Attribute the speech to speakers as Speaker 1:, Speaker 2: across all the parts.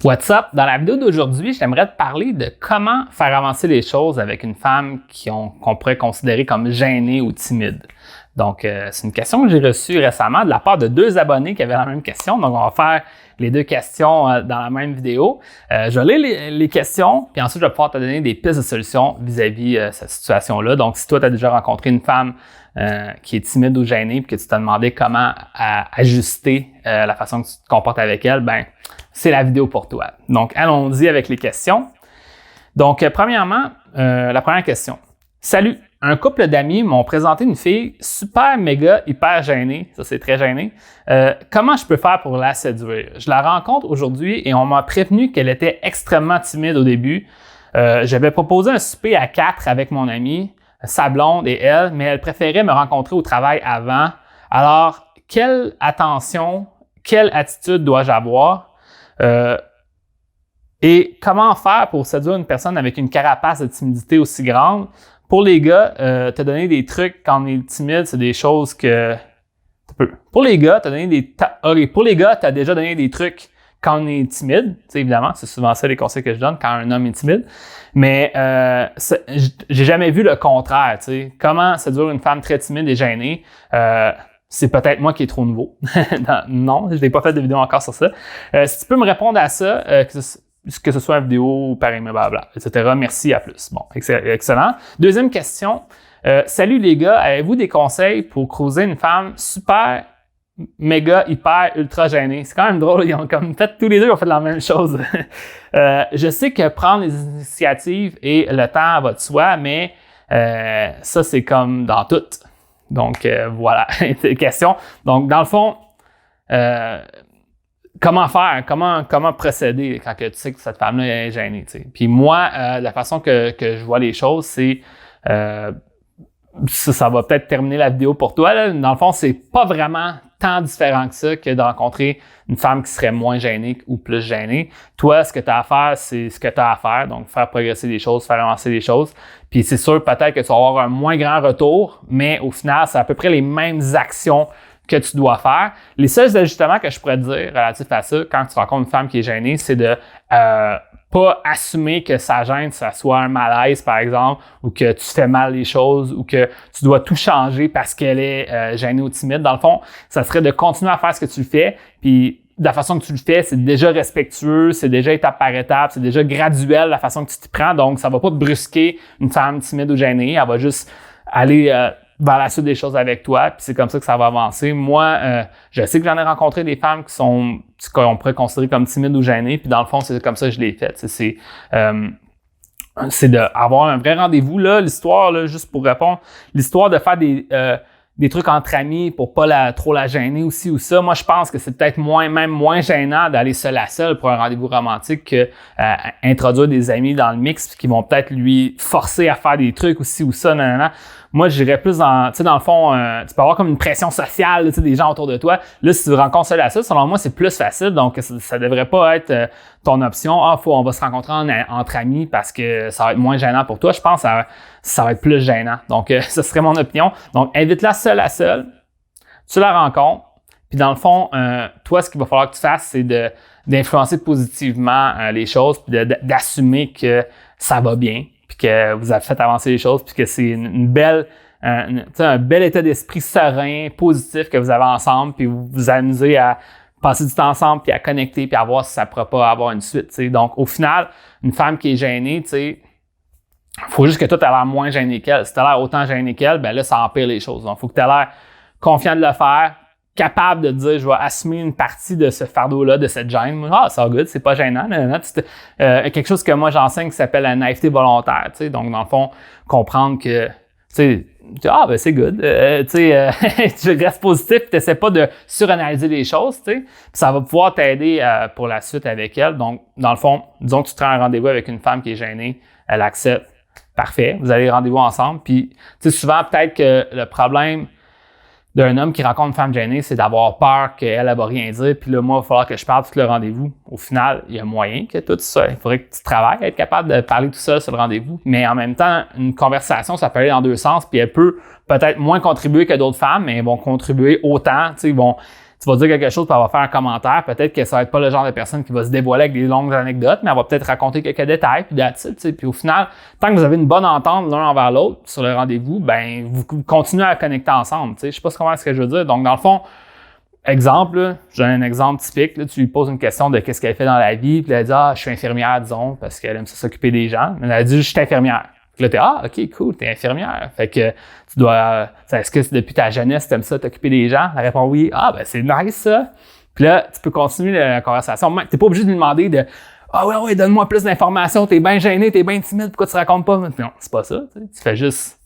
Speaker 1: What's up? Dans la vidéo d'aujourd'hui, j'aimerais te parler de comment faire avancer les choses avec une femme qu'on pourrait considérer comme gênée ou timide. Donc, c'est une question que j'ai reçue récemment de la part de 2 abonnés qui avaient la même question. Donc, on va faire les 2 questions dans la même vidéo. Je vais lire les questions, puis ensuite, je vais pouvoir te donner des pistes de solutions vis-à-vis cette situation-là. Donc, si toi, tu as déjà rencontré une femme qui est timide ou gênée, puis que tu t'as demandé comment ajuster la façon que tu te comportes avec elle, ben c'est la vidéo pour toi. Donc, allons-y avec les questions. Donc, premièrement, la première question. Salut! Un couple d'amis m'ont présenté une fille super, méga, hyper gênée. Ça, c'est très gêné. Comment je peux faire pour la séduire? Je la rencontre aujourd'hui et on m'a prévenu qu'elle était extrêmement timide au début. J'avais proposé un souper à 4 avec mon amie, sa blonde et elle, mais elle préférait me rencontrer au travail avant. Alors, quelle attention, quelle attitude dois-je avoir? Et comment faire pour séduire une personne avec une carapace de timidité aussi grande? Pour les gars, te donner des trucs quand on est timide, c'est des choses que... Pour les gars, t'as déjà donné des trucs quand on est timide. T'sais, évidemment, c'est souvent ça les conseils que je donne quand un homme est timide. Mais j'ai jamais vu le contraire. T'sais. Comment séduire une femme très timide et gênée? C'est peut-être moi qui est trop nouveau. Non, je n'ai pas fait de vidéo encore sur ça. Si tu peux me répondre à ça, que ce soit en vidéo ou par email, blablabla, etc. Merci, à plus. Bon, excellent. Deuxième question. Salut les gars, avez-vous des conseils pour cruiser une femme super, méga, hyper, ultra gênée? C'est quand même drôle, ils ont comme fait, tous les deux ont fait la même chose. Je sais que prendre les initiatives et le temps va de soi, mais ça, c'est comme dans tout. Donc, voilà, question. Donc, dans le fond, comment faire? Comment procéder quand que tu sais que cette femme-là est gênée? T'sais? Puis moi, la façon que je vois les choses, c'est... ça va peut-être terminer la vidéo pour toi. Là. Dans le fond, c'est pas vraiment tant différent que ça que de rencontrer une femme qui serait moins gênée ou plus gênée. Toi, ce que tu as à faire, c'est ce que tu as à faire. Donc, faire progresser les choses, faire avancer les choses. Puis c'est sûr, peut-être que tu vas avoir un moins grand retour, mais au final, c'est à peu près les mêmes actions que tu dois faire. Les seuls ajustements que je pourrais te dire relatifs à ça, quand tu rencontres une femme qui est gênée, c'est de pas assumer que sa gêne, ça soit un malaise, par exemple, ou que tu fais mal les choses, ou que tu dois tout changer parce qu'elle est gênée ou timide. Dans le fond, ça serait de continuer à faire ce que tu fais, puis de la façon que tu le fais, c'est déjà respectueux, c'est déjà étape par étape, c'est déjà graduel la façon que tu t'y prends, donc ça va pas te brusquer une femme timide ou gênée, elle va juste aller vers la suite des choses avec toi, puis c'est comme ça que ça va avancer. Moi, je sais que j'en ai rencontré des femmes qu'on pourrait considérer comme timides ou gênées, puis dans le fond, c'est comme ça que je l'ai fait. C'est d'avoir un vrai rendez-vous. Là, l'histoire, là, juste pour répondre, l'histoire de faire des trucs entre amis pour pas trop la gêner aussi ou ça. Moi, je pense que c'est peut-être même moins gênant d'aller seul à seul pour un rendez-vous romantique que introduire des amis dans le mix qui vont peut-être lui forcer à faire des trucs aussi ou ça. Nanana. Moi, j'irais plus dans le fond, tu peux avoir comme une pression sociale, des gens autour de toi. Là, si tu rencontres seul à seul, selon moi, c'est plus facile. Donc, ça devrait pas être ton option. On va se rencontrer entre amis parce que ça va être moins gênant pour toi. Je pense que ça va être plus gênant. Donc, ce serait mon opinion. Donc, invite-la seul à seul. Tu la rencontres. Puis, dans le fond, toi, ce qu'il va falloir que tu fasses, c'est d'influencer positivement les choses puis d'assumer que ça va bien. Puis que vous avez fait avancer les choses, puis que c'est un bel état d'esprit serein, positif que vous avez ensemble, puis vous vous amusez à passer du temps ensemble, puis à connecter, puis à voir si ça ne pourra pas avoir une suite. T'sais. Donc, au final, une femme qui est gênée, il faut juste que toi, tu aies l'air moins gêné qu'elle. Si tu as l'air autant gêné qu'elle, ben là, ça empire les choses. Donc, il faut que tu aies l'air confiant de le faire, capable de dire, je vais assumer une partie de ce fardeau-là, de cette gêne. Ah, c'est good, c'est pas gênant. Quelque chose que moi, j'enseigne qui s'appelle la naïveté volontaire. Donc, dans le fond, comprendre que, c'est good. Tu restes positif, tu n'essaies pas de suranalyser les choses. Puis ça va pouvoir t'aider pour la suite avec elle. Donc, dans le fond, disons que tu te rends un rendez-vous avec une femme qui est gênée, elle accepte. Parfait, vous allez rendez-vous ensemble. Puis, souvent, peut-être que le problème d'un homme qui rencontre une femme gênée, c'est d'avoir peur qu'elle ne va rien dire. Puis là, moi, il va falloir que je parle tout le rendez-vous. Au final, il y a moyen que tout ça, il faudrait que tu travailles à être capable de parler tout ça sur le rendez-vous. Mais en même temps, une conversation, ça peut aller dans 2 sens. Puis elle peut peut-être moins contribuer que d'autres femmes, mais elles vont contribuer autant. Ils vont tu vas dire quelque chose, puis elle va faire un commentaire. Peut-être que ça va être pas le genre de personne qui va se dévoiler avec des longues anecdotes, mais elle va peut-être raconter quelques détails, puis that's it, tu sais. Puis au final, tant que vous avez une bonne entente l'un envers l'autre sur le rendez-vous, ben vous continuez à connecter ensemble, tu sais. Je sais pas comment est-ce que je veux dire. Donc, dans le fond, exemple, là, je donne un exemple typique. Là, tu lui poses une question de qu'est-ce qu'elle fait dans la vie, puis elle dit « Ah, je suis infirmière, disons, parce qu'elle aime ça s'occuper des gens. » Mais elle dit « Je suis infirmière. » Puis là, t'es « Ah, OK, cool, t'es infirmière. » Fait que tu dois... Est-ce que depuis ta jeunesse, t'aimes ça t'occuper des gens? Elle répond « Oui. » « Ah, ben c'est nice, ça. » Puis là, tu peux continuer la conversation. T'es pas obligé de lui demander de « Ah ouais, donne-moi plus d'informations. T'es bien gêné, t'es bien timide, pourquoi tu racontes pas? » Non, c'est pas ça. Tu fais juste...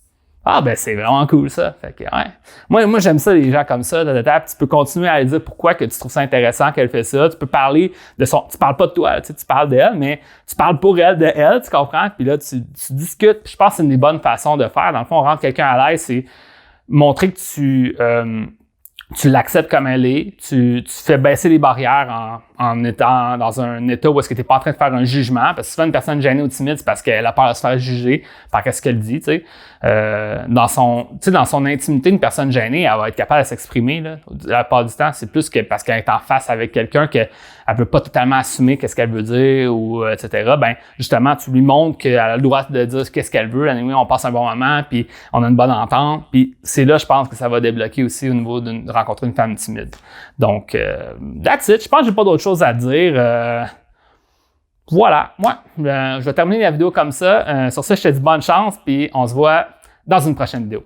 Speaker 1: Ah, ben, c'est vraiment cool, ça. Fait que, ouais. Moi, j'aime ça, les gens comme ça. Tu peux continuer à lui dire pourquoi que tu trouves ça intéressant qu'elle fait ça. Tu peux parler de son... Tu parles pas de toi, tu parles d'elle, mais tu parles pour elle, de elle, tu comprends? Puis là, tu discutes. Puis je pense que c'est une des bonnes façons de faire. Dans le fond, rendre quelqu'un à l'aise, c'est montrer que tu l'acceptes comme elle est. Tu fais baisser les barrières en étant dans un état où est-ce que tu n'es pas en train de faire un jugement. Parce que souvent, une personne gênée ou timide, c'est parce qu'elle a peur de se faire juger par ce qu'elle dit, tu sais. Dans son intimité, une personne gênée, elle va être capable de s'exprimer, là. La plupart du temps, c'est plus que parce qu'elle est en face avec quelqu'un qu'elle peut pas totalement assumer qu'est-ce qu'elle veut dire ou etc. Ben, justement, tu lui montres qu'elle a le droit de dire qu'est-ce qu'elle veut. Anyway, on passe un bon moment, puis on a une bonne entente. Puis c'est là, je pense que ça va débloquer aussi au niveau de rencontrer une femme timide. Donc, that's it. Je pense que j'ai pas d'autre chose à dire. Voilà, je vais terminer la vidéo comme ça. Sur ça, je te dis bonne chance, puis on se voit dans une prochaine vidéo.